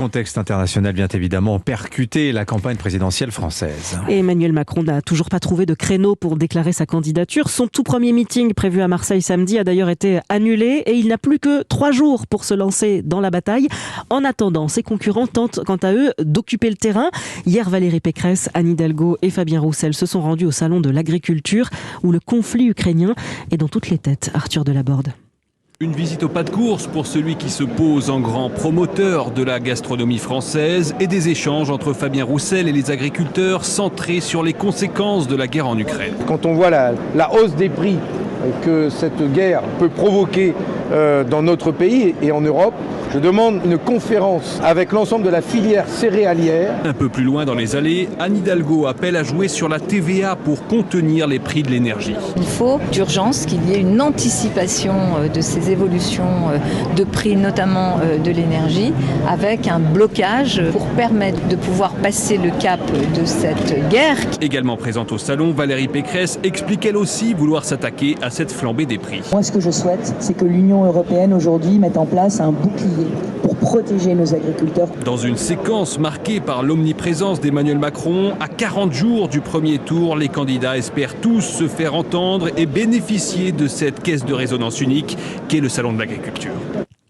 Contexte international bien évidemment percuté la campagne présidentielle française. Et Emmanuel Macron n'a toujours pas trouvé de créneau pour déclarer sa candidature. Son tout premier meeting prévu à Marseille samedi a d'ailleurs été annulé et il n'a plus que 3 jours pour se lancer dans la bataille. En attendant, ses concurrents tentent quant à eux d'occuper le terrain. Hier, Valérie Pécresse, Anne Hidalgo et Fabien Roussel se sont rendus au salon de l'agriculture où le conflit ukrainien est dans toutes les têtes. Arthur Delaborde. Une visite au pas de course pour celui qui se pose en grand promoteur de la gastronomie française et des échanges entre Fabien Roussel et les agriculteurs centrés sur les conséquences de la guerre en Ukraine. Quand on voit la hausse des prix que cette guerre peut provoquer dans notre pays et en Europe, je demande une conférence avec l'ensemble de la filière céréalière. Un peu plus loin dans les allées, Anne Hidalgo appelle à jouer sur la TVA pour contenir les prix de l'énergie. Il faut d'urgence qu'il y ait une anticipation de ces évolutions de prix, notamment de l'énergie, avec un blocage pour permettre de pouvoir passer le cap de cette guerre. Également présente au salon, Valérie Pécresse explique elle aussi vouloir s'attaquer à cette flambée des prix. Moi, ce que je souhaite, c'est que l'Union européenne aujourd'hui mette en place un bouclier pour protéger nos agriculteurs. Dans une séquence marquée par l'omniprésence d'Emmanuel Macron, à 40 jours du premier tour, les candidats espèrent tous se faire entendre et bénéficier de cette caisse de résonance unique qu'est le salon de l'agriculture.